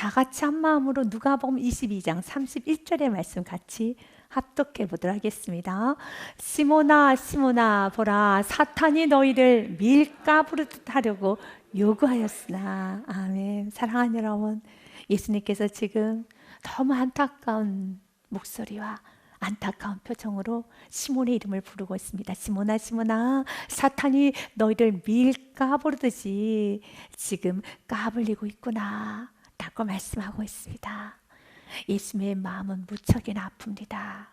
다 같이 한 마음으로 누가복음 22장 31절의 말씀 같이 합독해 보도록 하겠습니다. 시몬아 시몬아 보라 사탄이 너희를 밀가부르듯 하려고 요구하였으나. 아멘. 사랑하는 여러분, 예수님께서 지금 너무 안타까운 목소리와 안타까운 표정으로 시몬의 이름을 부르고 있습니다. 시몬아 시몬아 사탄이 너희를 밀가부르듯이 지금 까불리고 있구나 라고 말씀하고 있습니다. 예수님의 마음은 무척이나 아픕니다.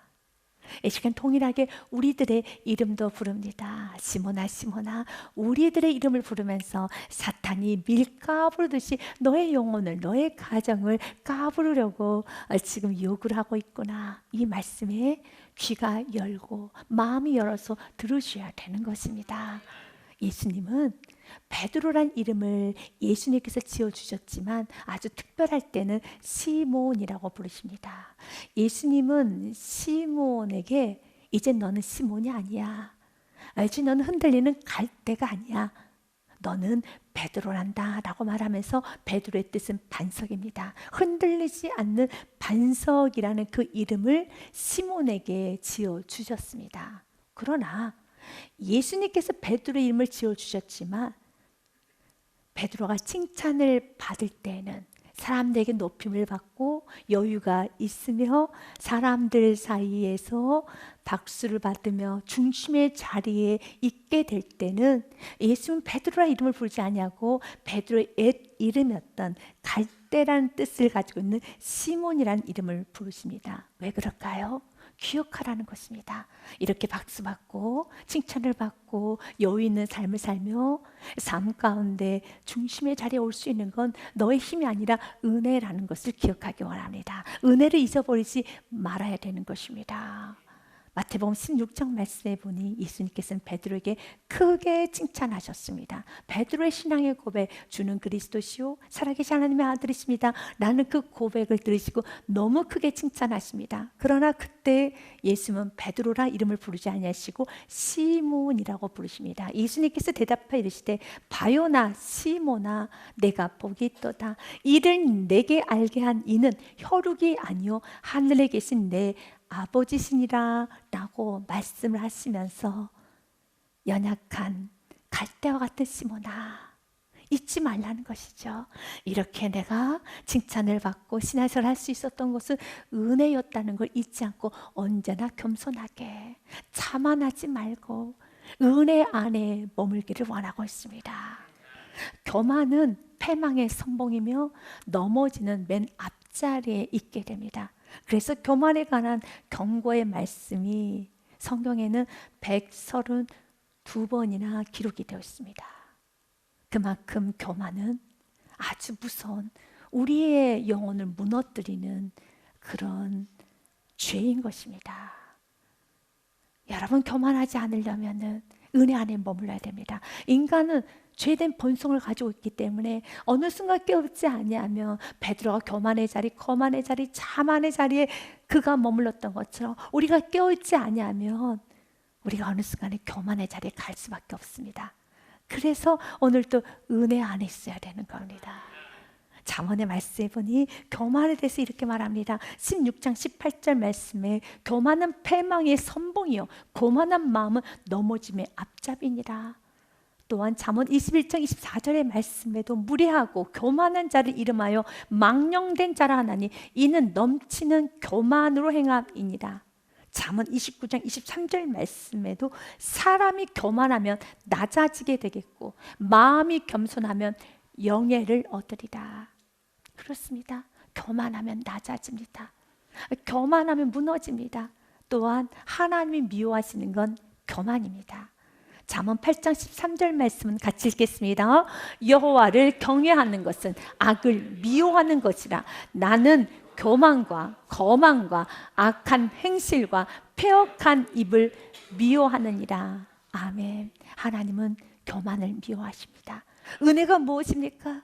이 시간 동일하게 우리들의 이름도 부릅니다. 시몬아 시몬아, 우리들의 이름을 부르면서 사탄이 밀가부르듯이 너의 영혼을, 너의 가정을 까부르려고 지금 요구를 하고 있구나. 이 말씀에 귀가 열고 마음이 열어서 들으셔야 되는 것입니다. 예수님은 베드로란 이름을 예수님께서 지어주셨지만 아주 특별할 때는 시몬이라고 부르십니다. 예수님은 시몬에게 이제 너는 시몬이 아니야. 이제 너는 흔들리는 갈대가 아니야. 너는 베드로란다 라고 말하면서 베드로의 뜻은 반석입니다. 흔들리지 않는 반석이라는 그 이름을 시몬에게 지어주셨습니다. 그러나 예수님께서 베드로의 이름을 지어주셨지만 베드로가 칭찬을 받을 때는 사람들에게 높임을 받고 여유가 있으며 사람들 사이에서 박수를 받으며 중심의 자리에 있게 될 때는 예수는 베드로라는 이름을 부르지 아니하고 베드로의 옛 이름이었던 갈대라는 뜻을 가지고 있는 시몬이라는 이름을 부르십니다. 왜 그럴까요? 기억하라는 것입니다. 이렇게 박수받고 칭찬을 받고 여유 있는 삶을 살며 삶 가운데 중심의 자리에 올 수 있는 건 너의 힘이 아니라 은혜라는 것을 기억하기 원합니다. 은혜를 잊어버리지 말아야 되는 것입니다. 마태복음 16장 말씀에 보니 예수님께서는 베드로에게 크게 칭찬하셨습니다. 베드로의 신앙의 고백, 주는 그리스도시요 살아계신 하나님의 아들이십니다. 라는 그 고백을 들으시고 너무 크게 칭찬하십니다. 그러나 그때 예수님은 베드로라 이름을 부르지 아니하시고 시몬이라고 부르십니다. 예수님께서 대답하여 이르시되 바요나 시몬아 내가 복이 있도다. 이를 내게 알게 한 이는 혈육이 아니요 하늘에 계신 내 아버지시니라 라고 말씀을 하시면서 연약한 갈대와 같은 시몬아 잊지 말라는 것이죠. 이렇게 내가 칭찬을 받고 신앙생활을 할 수 있었던 것은 은혜였다는 걸 잊지 않고 언제나 겸손하게 자만하지 말고 은혜 안에 머물기를 원하고 있습니다. 교만은 패망의 선봉이며 넘어지는 맨 앞자리에 있게 됩니다. 그래서 교만에 관한 경고의 말씀이 성경에는 132번이나 기록이 되어 있습니다. 그만큼 교만은 아주 무서운 우리의 영혼을 무너뜨리는 그런 죄인 것입니다. 여러분, 교만하지 않으려면 은혜 안에 머물러야 됩니다. 인간은 죄된 본성을 가지고 있기 때문에 어느 순간 깨우지 아니하면 베드로가 교만의 자리, 거만의 자리, 자만의 자리에 그가 머물렀던 것처럼 우리가 깨우지 아니하면 우리가 어느 순간에 교만의 자리에 갈 수밖에 없습니다. 그래서 오늘도 은혜 안에 있어야 되는 겁니다. 잠언의 말씀에 보니 교만에 대해서 이렇게 말합니다. 16장 18절 말씀에 교만은 패망의 선봉이요 고만한 마음은 넘어짐의 앞잡이니라. 또한 잠언 21장 24절의 말씀에도 무례하고 교만한 자를 이름하여 망령된 자라 하나니 이는 넘치는 교만으로 행함이니라. 잠언 29장 23절 말씀에도 사람이 교만하면 낮아지게 되겠고 마음이 겸손하면 영예를 얻으리라. 그렇습니다. 교만하면 낮아집니다. 교만하면 무너집니다. 또한 하나님이 미워하시는 건 교만입니다. 잠언 8장 13절 말씀은 같이 읽겠습니다. 여호와를 경외하는 것은 악을 미워하는 것이라. 나는 교만과 거만과 악한 행실과 패역한 입을 미워하느니라. 아멘. 하나님은 교만을 미워하십니다. 은혜가 무엇입니까?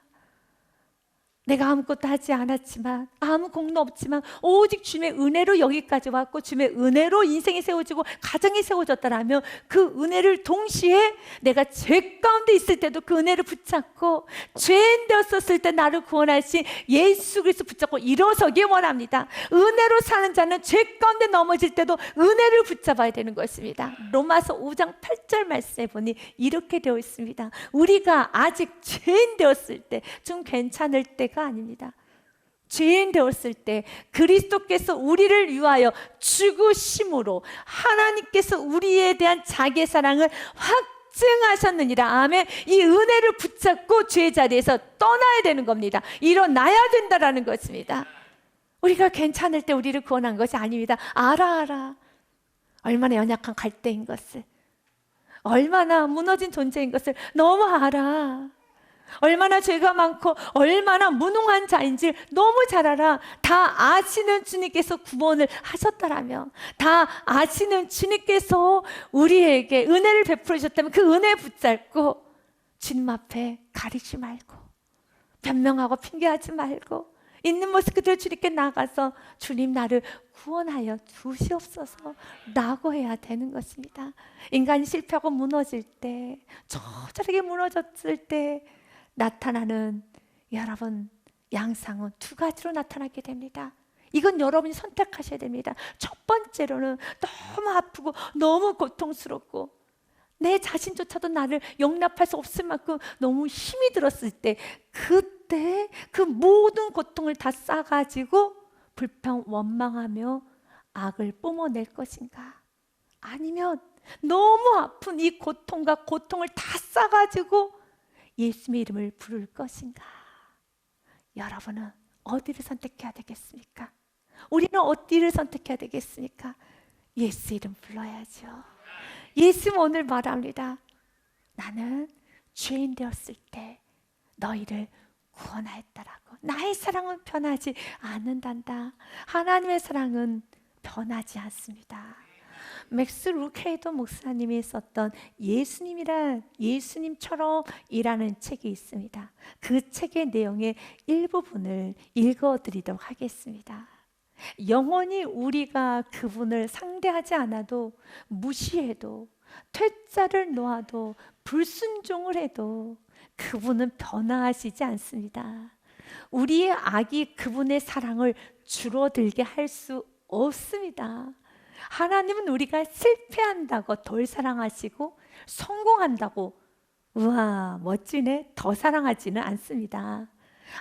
내가 아무것도 하지 않았지만, 아무 공로 없지만 오직 주님의 은혜로 여기까지 왔고 주님의 은혜로 인생이 세워지고 가정이 세워졌다라면 그 은혜를 동시에 내가 죄 가운데 있을 때도 그 은혜를 붙잡고, 죄인 되었었을 때 나를 구원하신 예수 그리스도 붙잡고 일어서기 원합니다. 은혜로 사는 자는 죄 가운데 넘어질 때도 은혜를 붙잡아야 되는 것입니다. 로마서 5장 8절 말씀에 보니 이렇게 되어 있습니다. 우리가 아직 죄인 되었을 때, 좀 괜찮을 때가 아닙니다. 죄인 되었을 때 그리스도께서 우리를 위하여 죽으심으로 하나님께서 우리에 대한 자기의 사랑을 확증하셨느니라. 아멘. 이 은혜를 붙잡고 죄의 자리에서 떠나야 되는 겁니다. 일어나야 된다라는 것입니다. 우리가 괜찮을 때 우리를 구원한 것이 아닙니다. 알아. 얼마나 연약한 갈대인 것을, 얼마나 무너진 존재인 것을 너무 알아. 얼마나 죄가 많고 얼마나 무능한 자인지 너무 잘 알아. 다 아시는 주님께서 구원을 하셨다라면, 다 아시는 주님께서 우리에게 은혜를 베풀어 주셨다면 그 은혜 붙잡고 주님 앞에 가리지 말고, 변명하고 핑계하지 말고, 있는 모습 그대로 주님께 나가서 주님 나를 구원하여 주시옵소서 라고 해야 되는 것입니다. 인간이 실패하고 무너질 때, 저절하게 무너졌을 때 나타나는 여러분 양상은 두 가지로 나타나게 됩니다. 이건 여러분이 선택하셔야 됩니다. 첫 번째로는 너무 아프고 너무 고통스럽고 내 자신조차도 나를 용납할 수 없을 만큼 너무 힘이 들었을 때, 그때 그 모든 고통을 다 싸가지고 불평 원망하며 악을 뿜어낼 것인가, 아니면 너무 아픈 이 고통과 고통을 다 싸가지고 예수님의 이름을 부를 것인가. 여러분은 어디를 선택해야 되겠습니까? 우리는 어디를 선택해야 되겠습니까? 예수 이름 불러야죠. 예수님 오늘 말합니다. 나는 죄인 되었을 때 너희를 구원하였다라고. 나의 사랑은 변하지 않는단다. 하나님의 사랑은 변하지 않습니다. 맥스 루케이도 목사님이 썼던 예수님처럼 일하는 책이 있습니다. 그 책의 내용의 일부분을 읽어드리도록 하겠습니다. 영원히 우리가 그분을 상대하지 않아도, 무시해도, 퇴짜를 놓아도, 불순종을 해도 그분은 변화하시지 않습니다. 우리의 악이 그분의 사랑을 줄어들게 할 수 없습니다. 하나님은 우리가 실패한다고 덜 사랑하시고 성공한다고 우와 멋지네 더 사랑하지는 않습니다.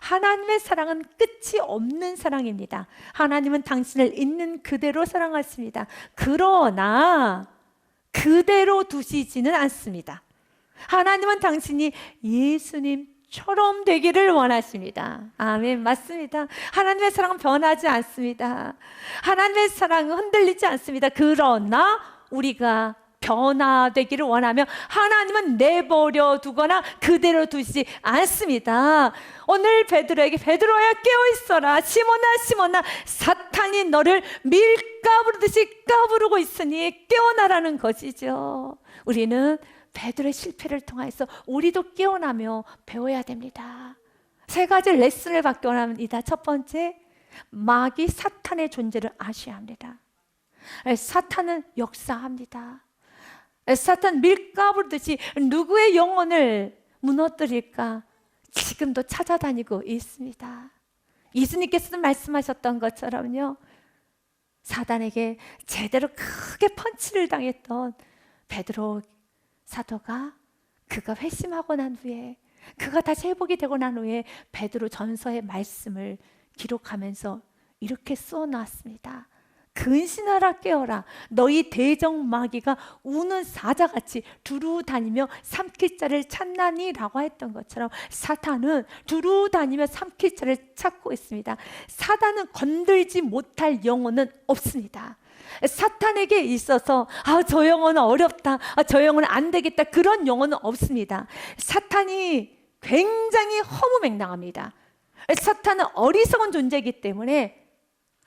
하나님의 사랑은 끝이 없는 사랑입니다. 하나님은 당신을 있는 그대로 사랑하십니다. 그러나 그대로 두시지는 않습니다. 하나님은 당신이 예수님처럼 되기를 원하십니다. 아멘. 맞습니다. 하나님의 사랑은 변하지 않습니다. 하나님의 사랑은 흔들리지 않습니다. 그러나 우리가 변화되기를 원하며 하나님은 내버려 두거나 그대로 두시지 않습니다. 오늘 베드로에게 베드로야 깨어있어라, 시몬아 시몬아 사탄이 너를 밀가부르듯이 까부르고 있으니 깨어나라는 것이죠. 우리는 베드로의 실패를 통해서 우리도 깨어나며 배워야 됩니다. 세 가지 레슨을 받기 원합니다. 첫 번째, 마귀 사탄의 존재를 아셔야 합니다. 사탄은 역사합니다. 사탄 밀가부르듯이 누구의 영혼을 무너뜨릴까 지금도 찾아다니고 있습니다. 예수님께서도 말씀하셨던 것처럼요, 사단에게 제대로 크게 펀치를 당했던 베드로 사도가, 그가 회심하고 난 후에, 그가 다시 회복이 되고 난 후에 베드로 전서의 말씀을 기록하면서 이렇게 써놨습니다. 근신하라 깨어라, 너희 대적 마귀가 우는 사자같이 두루 다니며 삼킬 자를 찾나니 라고 했던 것처럼 사탄은 두루 다니며 삼킬 자를 찾고 있습니다. 사탄은 건들지 못할 영혼은 없습니다. 사탄에게 있어서 저 영혼은 어렵다, 저 영혼은 안 되겠다, 그런 영혼은 없습니다. 사탄이 굉장히 허무맹랑합니다. 사탄은 어리석은 존재이기 때문에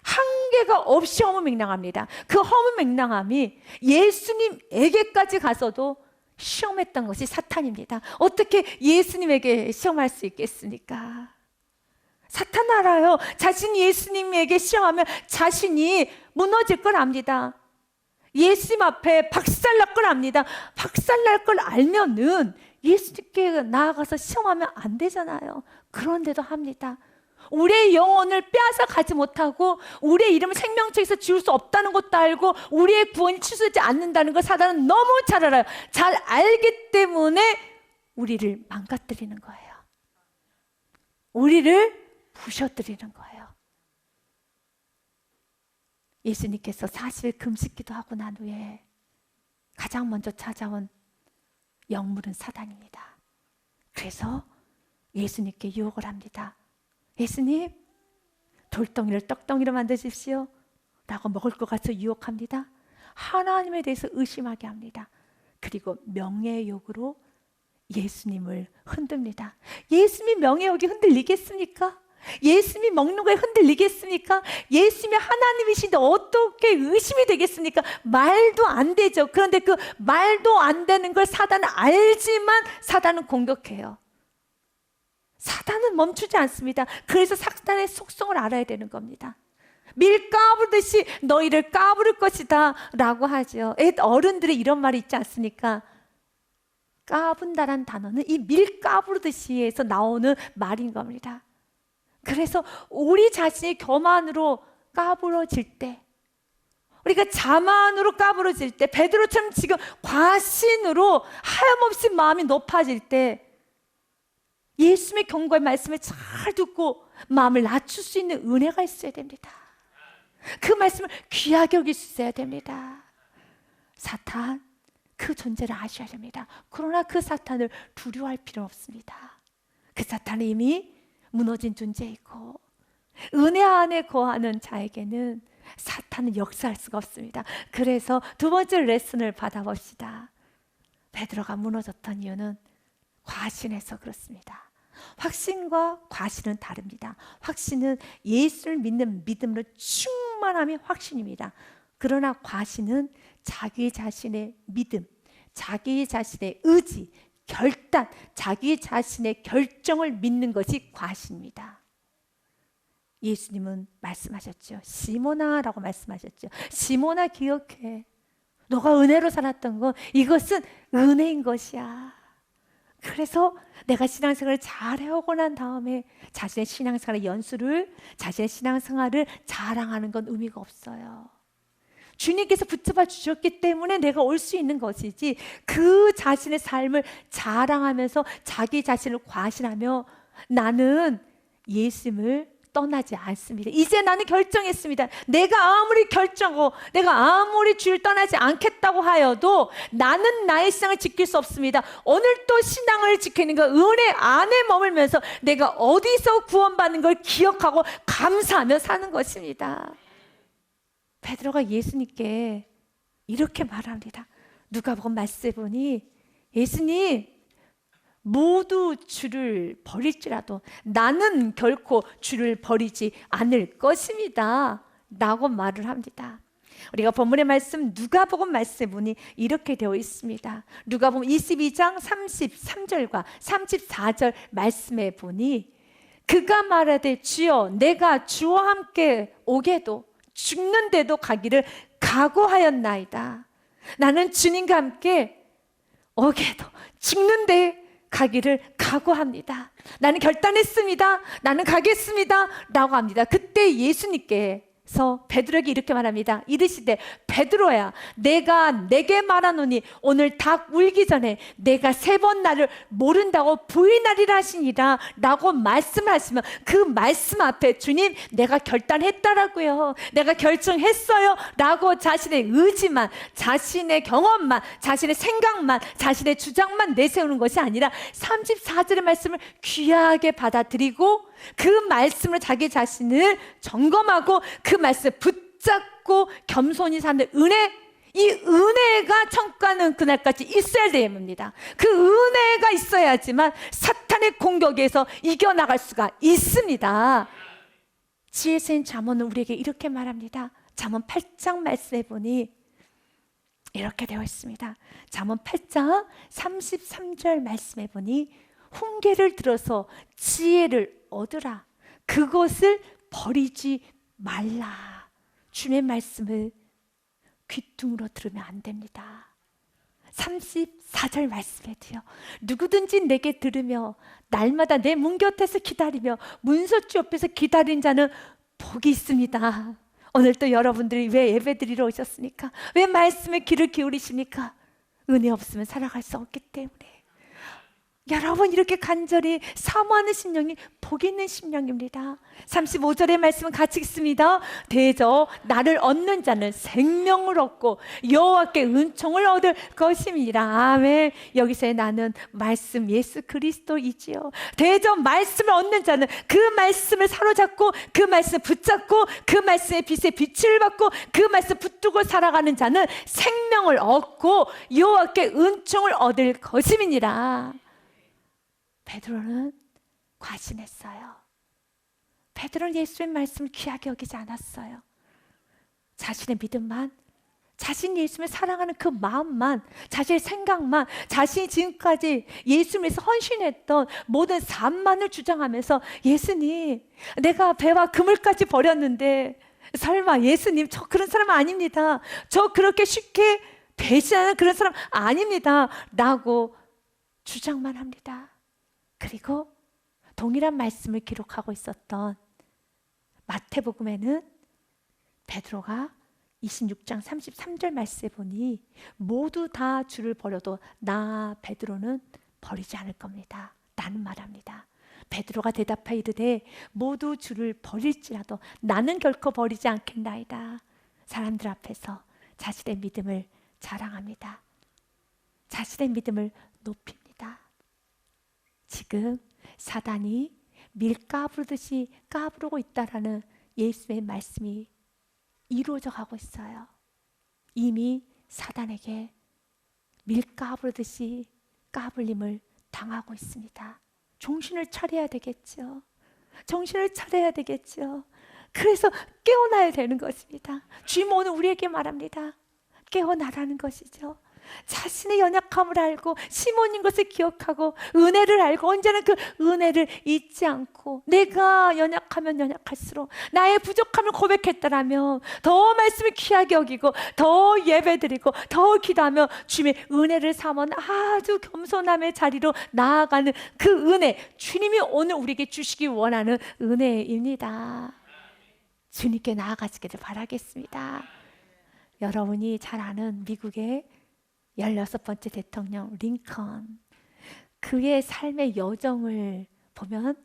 한계가 없이 허무맹랑합니다. 그 허무맹랑함이 예수님에게까지 가서도 시험했던 것이 사탄입니다. 어떻게 예수님에게 시험할 수 있겠습니까? 사탄 알아요. 자신이 예수님에게 시험하면 자신이 무너질 걸 압니다. 예수님 앞에 박살날 걸 압니다. 박살날 걸 알면은 예수님께 나아가서 시험하면 안 되잖아요. 그런데도 합니다. 우리의 영혼을 빼앗아 가지 못하고 우리의 이름을 생명책에서 지울 수 없다는 것도 알고 우리의 구원이 취소되지 않는다는 걸 사단은 너무 잘 알아요. 잘 알기 때문에 우리를 망가뜨리는 거예요. 우리를 부셔뜨리는 거예요. 예수님께서 40일 금식기도 하고 난 후에 가장 먼저 찾아온 영물은 사단입니다. 그래서 예수님께 유혹을 합니다. 예수님, 돌덩이를 떡덩이로 만드십시오 라고 먹을 것 같아 유혹합니다. 하나님에 대해서 의심하게 합니다. 그리고 명예욕으로 예수님을 흔듭니다. 예수님이 명예욕이 흔들리겠습니까? 예수님이 먹는 거에 흔들리겠습니까? 예수님이 하나님이신데 어떻게 의심이 되겠습니까? 말도 안 되죠. 그런데 그 말도 안 되는 걸 사단은 알지만 사단은 공격해요. 사단은 멈추지 않습니다. 그래서 사단의 속성을 알아야 되는 겁니다. 밀 까부르듯이 너희를 까부를 것이다 라고 하죠. 어른들이 이런 말이 있지 않습니까? 까분다란 단어는 이 밀 까부르듯이에서 나오는 말인 겁니다. 그래서 우리 자신이 교만으로 까부러질 때, 우리가 자만으로 까부러질 때, 베드로처럼 지금 과신으로 하염없이 마음이 높아질 때 예수님의 경고의 말씀을 잘 듣고 마음을 낮출 수 있는 은혜가 있어야 됩니다. 그 말씀을 귀하게 여길 수 있어야 됩니다. 사탄, 그 존재를 아셔야 됩니다. 그러나 그 사탄을 두려워할 필요는 없습니다. 그 사탄은 이미 무너진 존재이고 은혜 안에 거하는 자에게는 사탄은 역사할 수가 없습니다. 그래서 두 번째 레슨을 받아봅시다. 베드로가 무너졌던 이유는 과신해서 그렇습니다. 확신과 과신은 다릅니다. 확신은 예수를 믿는 믿음으로 충만함이 확신입니다. 그러나 과신은 자기 자신의 믿음, 자기 자신의 의지, 결단, 자기 자신의 결정을 믿는 것이 과신입니다. 예수님은 말씀하셨죠. 시몬아 라고 말씀하셨죠. 시몬아 기억해. 너가 은혜로 살았던 건 이것은 은혜인 것이야. 그래서 내가 신앙생활을 잘 해오고 난 다음에 자신의 신앙생활의 연수를, 자신의 신앙생활을 자랑하는 건 의미가 없어요. 주님께서 붙잡아 주셨기 때문에 내가 올 수 있는 것이지, 그 자신의 삶을 자랑하면서 자기 자신을 과신하며 나는 예수님을 떠나지 않습니다. 이제 나는 결정했습니다. 내가 아무리 결정하고 내가 아무리 주를 떠나지 않겠다고 하여도 나는 나의 신앙을 지킬 수 없습니다. 오늘 또 신앙을 지키는 거 은혜 안에 머물면서 내가 어디서 구원받는 걸 기억하고 감사하며 사는 것입니다. 베드로가 예수님께 이렇게 말합니다. 누가복음 말씀에 보니 예수님, 모두 주를 버릴지라도 나는 결코 주를 버리지 않을 것입니다 라고 말을 합니다. 우리가 본문의 말씀 누가복음 말씀에 보니 이렇게 되어 있습니다. 누가복음 22장 33절과 34절 말씀에 보니 그가 말하되 주여 내가 주와 함께 오게도 죽는데도 가기를 각오하였나이다. 나는 주님과 함께 오게도 죽는데 가기를 각오합니다. 나는 결단했습니다. 나는 가겠습니다 라고 합니다. 그때 예수님께서 베드로에게 이렇게 말합니다. 이르시되 베드로야 내가 내게 말하노니 오늘 닭 울기 전에 내가 3번 나를 모른다고 부인하리라 하시니라 라고 말씀을 하시면 그 말씀 앞에 주님 내가 결단했다라고요. 내가 결정했어요 라고 자신의 의지만, 자신의 경험만, 자신의 생각만, 자신의 주장만 내세우는 것이 아니라 34절의 말씀을 귀하게 받아들이고 그 말씀으로 자기 자신을 점검하고 그 말씀을 붙잡고 겸손히 사는 은혜, 이 은혜가 천국가는 그날까지 있어야 됩니다. 그 은혜가 있어야지만 사탄의 공격에서 이겨나갈 수가 있습니다. 지혜서인 잠언은 우리에게 이렇게 말합니다. 잠언 8장 말씀에 보니 이렇게 되어 있습니다. 잠언 8장 33절 말씀에 보니 훈계를 들어서 지혜를 얻으라. 그것을 버리지 말라. 주님의 말씀을 귀뚱으로 들으면 안 됩니다. 34절 말씀에도요, 누구든지 내게 들으며 날마다 내 문 곁에서 기다리며 문설주 옆에서 기다린 자는 복이 있습니다. 오늘 또 여러분들이 왜 예배드리러 오셨습니까? 왜 말씀에 귀를 기울이십니까? 은혜 없으면 살아갈 수 없기 때문에. 여러분 이렇게 간절히 사모하는 심령이 복 있는 심령입니다. 35절의 말씀은 같이 읽습니다. 대저 나를 얻는 자는 생명을 얻고 여호와께 은총을 얻을 것임이라. 아멘. 여기서의 나는 말씀 예수 그리스도이지요. 대저 말씀을 얻는 자는 그 말씀을 사로잡고 그 말씀을 붙잡고 그 말씀의 빛에 빛을 받고 그 말씀 붙들고 살아가는 자는 생명을 얻고 여호와께 은총을 얻을 것임이니라. 베드로는 과신했어요. 베드로는 예수의 말씀을 귀하게 여기지 않았어요. 자신의 믿음만, 자신이 예수님을 사랑하는 그 마음만, 자신의 생각만, 자신이 지금까지 예수를 위해서 헌신했던 모든 삶만을 주장하면서, 예수님, 내가 배와 그물까지 버렸는데 설마 예수님, 저 그런 사람 아닙니다. 저 그렇게 쉽게 배신하는 그런 사람 아닙니다. 라고 주장만 합니다. 그리고 동일한 말씀을 기록하고 있었던 마태복음에는 베드로가 26장 33절 말씀에 보니 모두 다 주를 버려도 나 베드로는 버리지 않을 겁니다. 나는 말합니다. 베드로가 대답하여 이르되 모두 주를 버릴지라도 나는 결코 버리지 않겠나이다. 사람들 앞에서 자신의 믿음을 자랑합니다. 자신의 믿음을 높입니다. 지금 사단이 밀 까부르듯이 까부르고 있다라는 예수의 말씀이 이루어져 가고 있어요. 이미 사단에게 밀 까부르듯이 까불림을 당하고 있습니다. 정신을 차려야 되겠죠. 정신을 차려야 되겠죠. 그래서 깨어나야 되는 것입니다. 주님 오늘 우리에게 말합니다. 깨어나라는 것이죠. 자신의 연약함을 알고 시몬인 것을 기억하고 은혜를 알고 언제나 그 은혜를 잊지 않고 내가 연약하면 연약할수록 나의 부족함을 고백했다라면 더 말씀을 귀하게 여기고 더 예배드리고 더 기도하며 주님의 은혜를 삼은 아주 겸손함의 자리로 나아가는 그 은혜, 주님이 오늘 우리에게 주시기 원하는 은혜입니다. 주님께 나아가시기를 바라겠습니다. 여러분이 잘 아는 미국의 16번째 대통령 링컨, 그의 삶의 여정을 보면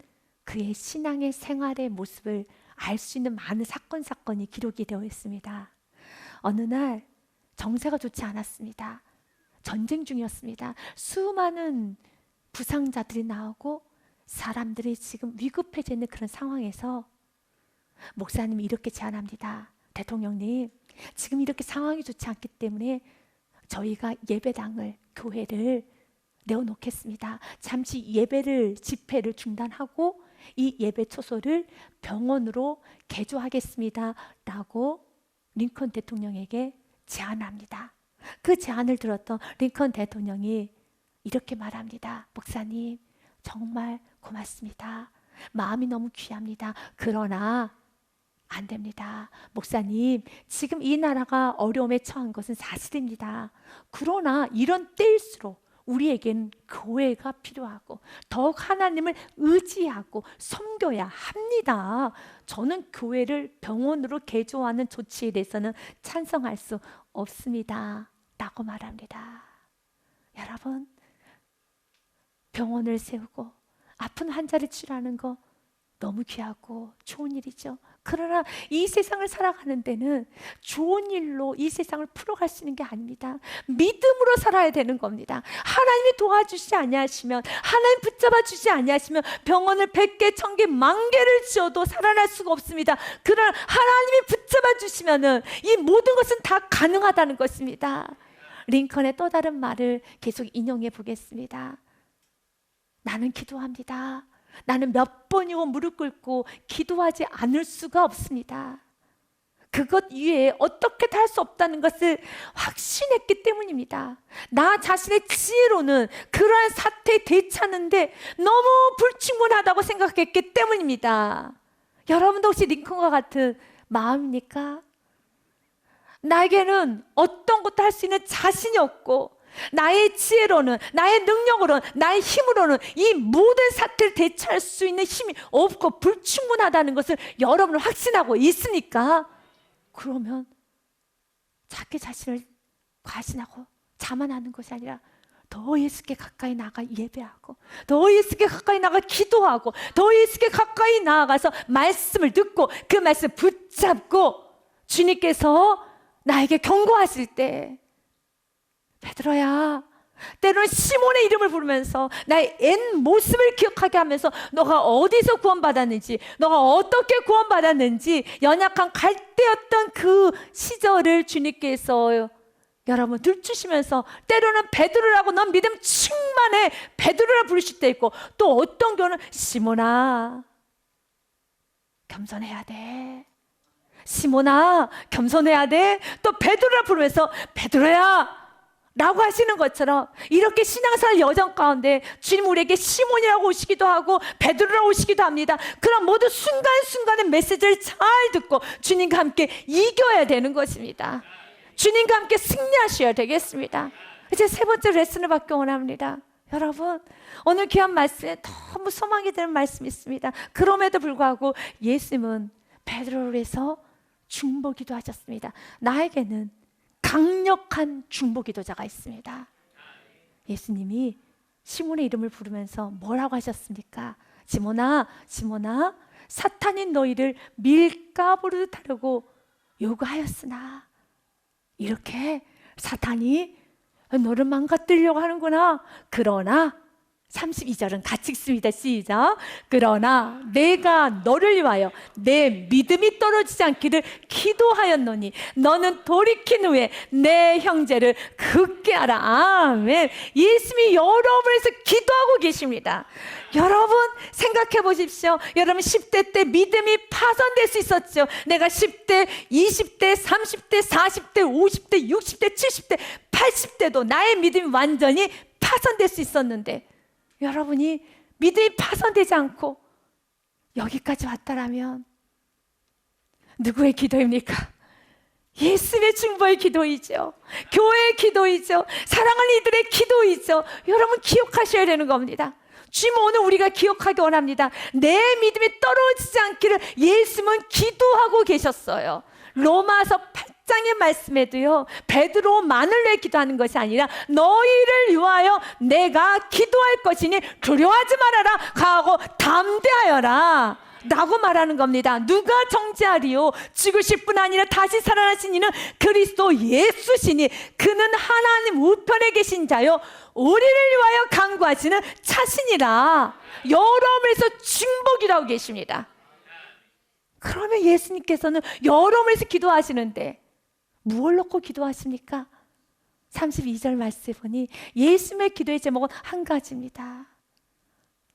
그의 신앙의 생활의 모습을 알 수 있는 많은 사건이 기록이 되어 있습니다. 어느 날 정세가 좋지 않았습니다. 전쟁 중이었습니다. 수많은 부상자들이 나오고 사람들이 지금 위급해져 있는 그런 상황에서 목사님이 이렇게 제안합니다. 대통령님, 지금 이렇게 상황이 좋지 않기 때문에 저희가 예배당을, 교회를 내어놓겠습니다. 잠시 예배를, 집회를 중단하고 이 예배 초소를 병원으로 개조하겠습니다. 라고 링컨 대통령에게 제안합니다. 그 제안을 들었던 링컨 대통령이 이렇게 말합니다. 목사님, 정말 고맙습니다. 마음이 너무 귀합니다. 그러나 안 됩니다. 목사님, 지금 이 나라가 어려움에 처한 것은 사실입니다. 그러나 이런 때일수록 우리에겐 교회가 필요하고 더욱 하나님을 의지하고 섬겨야 합니다. 저는 교회를 병원으로 개조하는 조치에 대해서는 찬성할 수 없습니다. 라고 말합니다. 여러분, 병원을 세우고 아픈 환자를 치료하는 거 너무 귀하고 좋은 일이죠. 그러나 이 세상을 살아가는 데는 좋은 일로 이 세상을 풀어갈 수 있는 게 아닙니다. 믿음으로 살아야 되는 겁니다. 하나님이 도와주시지 아니하시면, 하나님 붙잡아 주시지 아니하시면 병원을 100개, 1000개, 10,000개를 지어도 살아날 수가 없습니다. 그러나 하나님이 붙잡아 주시면은 이 모든 것은 다 가능하다는 것입니다. 링컨의 또 다른 말을 계속 인용해 보겠습니다. 나는 기도합니다. 나는 몇 번이고 무릎 꿇고 기도하지 않을 수가 없습니다. 그것 이외에 어떻게도 할 수 없다는 것을 확신했기 때문입니다. 나 자신의 지혜로는 그러한 사태에 대처하는데 너무 불충분하다고 생각했기 때문입니다. 여러분도 혹시 링컨과 같은 마음입니까? 나에게는 어떤 것도 할 수 있는 자신이 없고 나의 지혜로는, 나의 능력으로는, 나의 힘으로는 이 모든 사태를 대처할 수 있는 힘이 없고 불충분하다는 것을 여러분은 확신하고 있으니까, 그러면 자기 자신을 과신하고 자만하는 것이 아니라 더 예수께 가까이 나가 예배하고, 더 예수께 가까이 나가 기도하고, 더 예수께 가까이 나아가서 말씀을 듣고 그 말씀을 붙잡고 주님께서 나에게 경고하실 때, 베드로야, 때로는 시몬의 이름을 부르면서 나의 옛 모습을 기억하게 하면서 너가 어디서 구원받았는지, 너가 어떻게 구원받았는지, 연약한 갈대였던 그 시절을 주님께서 여러분 들추시면서, 때로는 베드로라고 넌 믿음 충만해 베드로라 부르실 때 있고, 또 어떤 경우는 시몬아 겸손해야 돼, 시몬아 겸손해야 돼, 또 베드로라 부르면서 베드로야 라고 하시는 것처럼, 이렇게 신앙생활 여정 가운데 주님 우리에게 시몬이라고 오시기도 하고 베드로라고 오시기도 합니다. 그럼 모두 순간순간의 메시지를 잘 듣고 주님과 함께 이겨야 되는 것입니다. 주님과 함께 승리하셔야 되겠습니다. 이제 세 번째 레슨을 받기 원합니다. 여러분, 오늘 귀한 말씀에 너무 소망이 되는 말씀이 있습니다. 그럼에도 불구하고 예수님은 베드로를 위해서 중보기도 하셨습니다. 나에게는 강력한 중보기도자가 있습니다. 예수님이 시몬의 이름을 부르면서 뭐라고 하셨습니까? 시몬아, 시몬아, 사탄이 너희를 밀가부르듯 하려고 요구하였으나, 이렇게 사탄이 너를 망가뜨리려고 하는구나. 그러나 32절은 같이 읽습니다. 시작. 그러나 내가 너를 위하여 내 믿음이 떨어지지 않기를 기도하였노니 너는 돌이킨 후에 내 형제를 굳게 하라. 아멘. 예수님이 여러분을 위해서 기도하고 계십니다. 여러분 생각해 보십시오. 여러분 10대 때 믿음이 파손될 수 있었죠. 내가 10대, 20대, 30대, 40대, 50대, 60대, 70대, 80대도 나의 믿음이 완전히 파손될 수 있었는데, 여러분이 믿음이 파손되지 않고 여기까지 왔다라면 누구의 기도입니까? 예수님의 중보의 기도이죠. 교회의 기도이죠. 사랑하는 이들의 기도이죠. 여러분 기억하셔야 되는 겁니다. 주님 오늘 우리가 기억하기 원합니다. 내 믿음이 떨어지지 않기를 예수님은 기도하고 계셨어요. 로마서 8장의 말씀에도요, 베드로만을 위해 기도하는 것이 아니라 너희를 위하여 내가 기도할 것이니 두려워하지 말아라, 가하고 담대하여라 라고 말하는 겁니다. 누가 정죄하리요? 죽으실 뿐 아니라 다시 살아나신 이는 그리스도 예수시니 그는 하나님 우편에 계신 자요 우리를 위하여 간구하시는 차신이라. 여러분에서 중보기도하고 계십니다. 그러면 예수님께서는 여러분에서 기도하시는데 무엇을 놓고 기도하십니까? 32절 말씀에 보니 예수님의 기도의 제목은 한 가지입니다.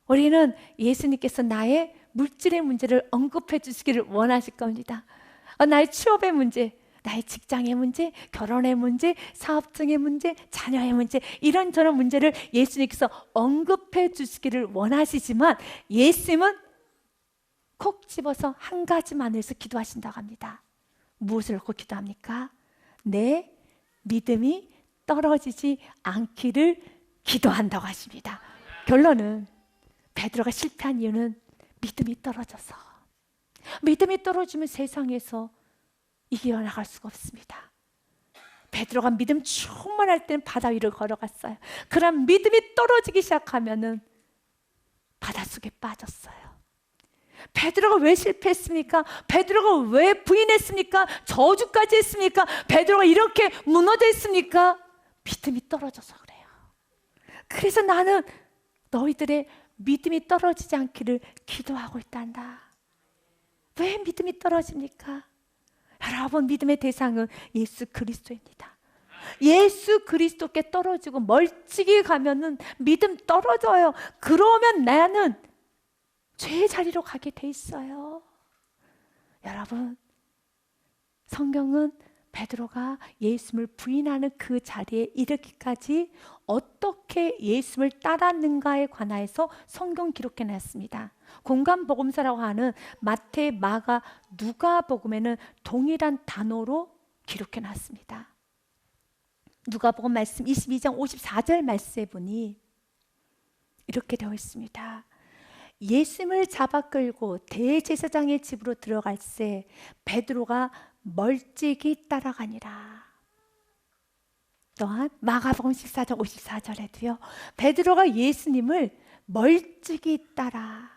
우리는 예수님께서 나의 물질의 문제를 언급해 주시기를 원하실 겁니다. 나의 취업의 문제, 나의 직장의 문제, 결혼의 문제, 사업증의 문제, 자녀의 문제, 이런저런 문제를 예수님께서 언급해 주시기를 원하시지만, 예수님은 콕 집어서 한 가지만 해서 기도하신다고 합니다. 무엇을 놓고 기도합니까? 내 믿음이 떨어지지 않기를 기도한다고 하십니다. 결론은 베드로가 실패한 이유는 믿음이 떨어져서. 믿음이 떨어지면 세상에서 이겨나갈 수가 없습니다. 베드로가 믿음 충만할 때는 바다 위를 걸어갔어요. 그럼 믿음이 떨어지기 시작하면은 바닷속에 빠졌어요. 베드로가 왜 실패했습니까? 베드로가 왜 부인했습니까? 저주까지 했습니까? 베드로가 이렇게 무너져 있습니까? 믿음이 떨어져서 그래요. 그래서 나는 너희들의 믿음이 떨어지지 않기를 기도하고 있단다. 왜 믿음이 떨어집니까? 여러분, 믿음의 대상은 예수 그리스도입니다. 예수 그리스도께 떨어지고 멀찍이 가면은 믿음 떨어져요. 그러면 나는 죄의 자리로 가게 돼 있어요. 여러분, 성경은 베드로가 예수님을 부인하는 그 자리에 이르기까지 어떻게 예수님을 따랐는가에 관하여서 성경 기록해 놨습니다. 공간복음서라고 하는 마태, 마가, 누가복음에는 동일한 단어로 기록해 놨습니다. 누가복음 말씀 22장 54절 말씀에 보니 이렇게 되어 있습니다. 예수님을 잡아 끌고 대제사장의 집으로 들어갈 때 베드로가 멀찍이 따라가니라. 또한 마가복음 14장 54절에도요. 베드로가 예수님을 멀찍이 따라.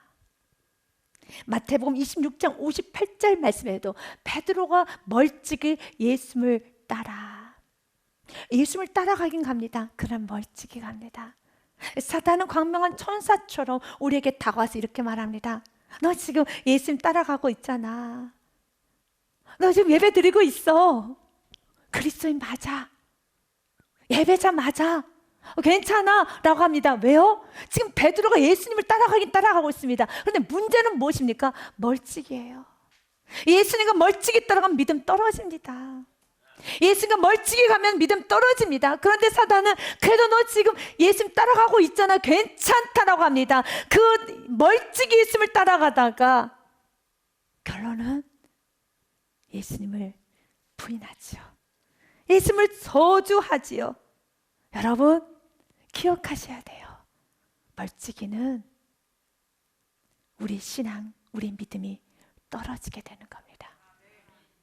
마태복음 26장 58절 말씀에도 베드로가 멀찍이 예수님을 따라. 예수님을 따라가긴 갑니다. 그럼 멀찍이 갑니다. 사단은 광명한 천사처럼 우리에게 다가와서 이렇게 말합니다. 너 지금 예수님 따라가고 있잖아. 너 지금 예배 드리고 있어. 그리스도인 맞아. 예배자 맞아. 괜찮아 라고 합니다. 왜요? 지금 베드로가 예수님을 따라가긴 따라가고 있습니다. 그런데 문제는 무엇입니까? 멀찍이에요. 예수님과 멀찍이 따라가면 믿음 떨어집니다. 예수님과 멀찍이 가면 믿음 떨어집니다. 그런데 사단은 그래도 너 지금 예수님 따라가고 있잖아. 괜찮다라고 합니다. 그 멀찍이 예수님을 따라가다가 결론은 예수님을 부인하지요. 예수님을 저주하지요. 여러분 기억하셔야 돼요. 멀찍이는 우리 신앙, 우리 믿음이 떨어지게 되는 겁니다.